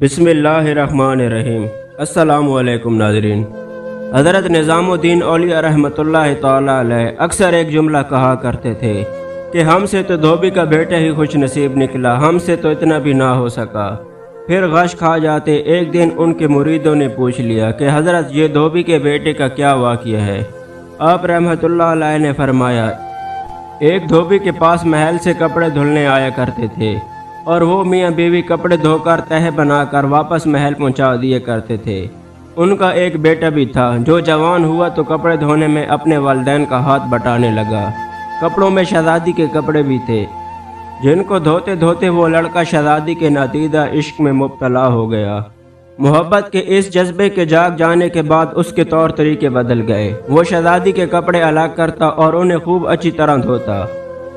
بسم اللہ الرحمن الرحیم۔ السلام علیکم ناظرین۔ حضرت نظام الدین اولیاء رحمۃ اللہ تعالی علیہ اکثر ایک جملہ کہا کرتے تھے کہ ہم سے تو دھوبی کا بیٹا ہی خوش نصیب نکلا، ہم سے تو اتنا بھی نہ ہو سکا۔ پھر غش کھا جاتے۔ ایک دن ان کے مریدوں نے پوچھ لیا کہ حضرت یہ دھوبی کے بیٹے کا کیا واقعہ ہے؟ آپ رحمۃ اللہ علیہ نے فرمایا، ایک دھوبی کے پاس محل سے کپڑے دھلنے آیا کرتے تھے اور وہ میاں بیوی کپڑے دھو کر تہہ بنا کر واپس محل پہنچا دیا کرتے تھے۔ ان کا ایک بیٹا بھی تھا جو جوان ہوا تو کپڑے دھونے میں اپنے والدین کا ہاتھ بٹانے لگا۔ کپڑوں میں شہزادی کے کپڑے بھی تھے جن کو دھوتے دھوتے وہ لڑکا شہزادی کے نادیدہ عشق میں مبتلا ہو گیا۔ محبت کے اس جذبے کے جاگ جانے کے بعد اس کے طور طریقے بدل گئے۔ وہ شہزادی کے کپڑے الگ کرتا اور انہیں خوب اچھی طرح دھوتا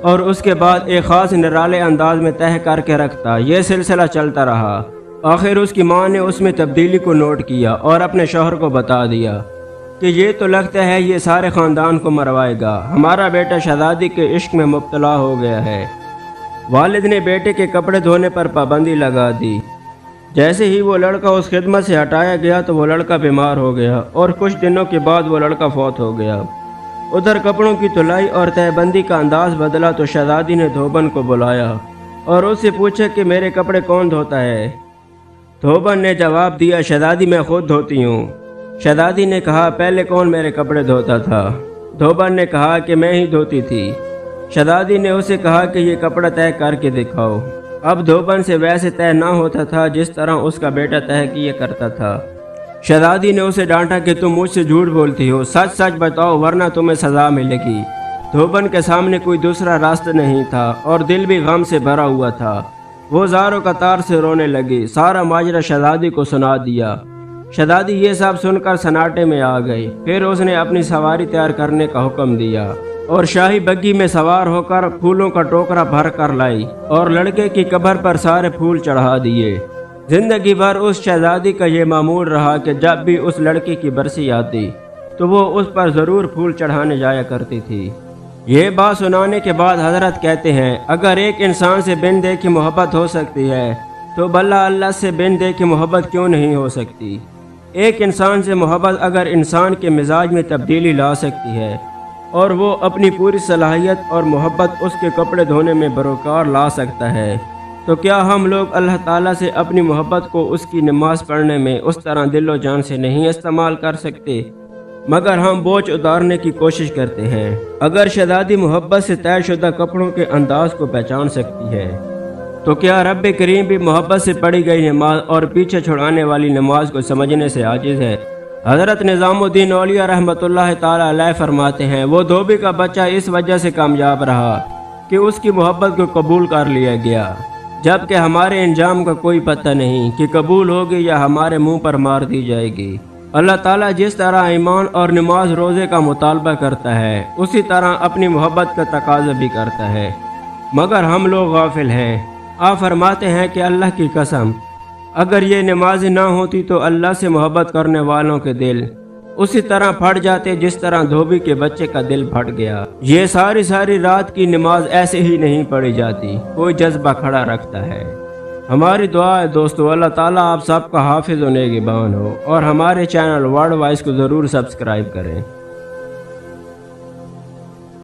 اور اس کے بعد ایک خاص نرالے انداز میں تہہ کر کے رکھتا۔ یہ سلسلہ چلتا رہا۔ آخر اس کی ماں نے اس میں تبدیلی کو نوٹ کیا اور اپنے شوہر کو بتا دیا کہ یہ تو لگتا ہے یہ سارے خاندان کو مروائے گا، ہمارا بیٹا شہزادی کے عشق میں مبتلا ہو گیا ہے۔ والد نے بیٹے کے کپڑے دھونے پر پابندی لگا دی۔ جیسے ہی وہ لڑکا اس خدمت سے ہٹایا گیا تو وہ لڑکا بیمار ہو گیا اور کچھ دنوں کے بعد وہ لڑکا فوت ہو گیا۔ ادھر کپڑوں کی دھلائی اور تہہ بندی کا انداز بدلا تو شہزادی نے دھوبن کو بلایا اور اس سے پوچھا کہ میرے کپڑے کون دھوتا ہے؟ دھوبن نے جواب دیا، شہزادی میں خود دھوتی ہوں۔ شہزادی نے کہا، پہلے کون میرے کپڑے دھوتا تھا؟ دھوبن نے کہا کہ میں ہی دھوتی تھی۔ شہزادی نے اسے کہا کہ یہ کپڑا تہہ کر کے دکھاؤ۔ اب دھوبن سے ویسے تہہ نہ ہوتا تھا جس طرح اس کا بیٹا تہہ کیا کرتا تھا۔ شہزادی نے اسے ڈانٹا کہ تم مجھ سے جھوٹ بولتی ہو، سچ سچ بتاؤ ورنہ تمہیں سزا ملے گی۔ دھوبن کے سامنے کوئی دوسرا راستہ نہیں تھا اور دل بھی غم سے بھرا ہوا تھا۔ وہ زاروں قطار سے رونے لگی۔ سارا ماجرا شہزادی کو سنا دیا۔ شہزادی یہ سب سن کر سناٹے میں آ گئی۔ پھر اس نے اپنی سواری تیار کرنے کا حکم دیا اور شاہی بگی میں سوار ہو کر پھولوں کا ٹوکرا بھر کر لائی اور لڑکے کی قبر پر سارے پھول چڑھا دیے۔ زندگی بھر اس شہزادی کا یہ معمول رہا کہ جب بھی اس لڑکی کی برسی آتی تو وہ اس پر ضرور پھول چڑھانے جایا کرتی تھی۔ یہ بات سنانے کے بعد حضرت کہتے ہیں، اگر ایک انسان سے بن دیکھی محبت ہو سکتی ہے تو بھلا اللہ سے بن دیکھی محبت کیوں نہیں ہو سکتی؟ ایک انسان سے محبت اگر انسان کے مزاج میں تبدیلی لا سکتی ہے اور وہ اپنی پوری صلاحیت اور محبت اس کے کپڑے دھونے میں بروکار لا سکتا ہے تو کیا ہم لوگ اللہ تعالیٰ سے اپنی محبت کو اس کی نماز پڑھنے میں اس طرح دل و جان سے نہیں استعمال کر سکتے مگر ہم بوجھ اتارنے کی کوشش کرتے ہیں؟ اگر شہزادی محبت سے طے شدہ کپڑوں کے انداز کو پہچان سکتی ہے تو کیا رب کریم بھی محبت سے پڑھی گئی نماز اور پیچھے چھڑانے والی نماز کو سمجھنے سے عاجز ہے؟ حضرت نظام الدین اولیاء رحمۃ اللہ تعالی علیہ فرماتے ہیں، وہ دھوبی کا بچہ اس وجہ سے کامیاب رہا کہ اس کی محبت کو قبول کر لیا گیا، جبکہ ہمارے انجام کا کوئی پتہ نہیں کہ قبول ہوگی یا ہمارے منہ پر مار دی جائے گی۔ اللہ تعالیٰ جس طرح ایمان اور نماز روزے کا مطالبہ کرتا ہے اسی طرح اپنی محبت کا تقاضا بھی کرتا ہے، مگر ہم لوگ غافل ہیں۔ آپ فرماتے ہیں کہ اللہ کی قسم اگر یہ نمازیں نہ ہوتی تو اللہ سے محبت کرنے والوں کے دل اسی طرح پھٹ جاتے جس طرح دھوبی کے بچے کا دل پھٹ گیا۔ یہ ساری رات کی نماز ایسے ہی نہیں پڑھی جاتی، کوئی جذبہ کھڑا رکھتا ہے۔ ہماری دعا ہے دوستو، اللہ تعالیٰ آپ سب کا حافظ و نگہبان ہو اور ہمارے چینل ورڈ وائس کو ضرور سبسکرائب کریں۔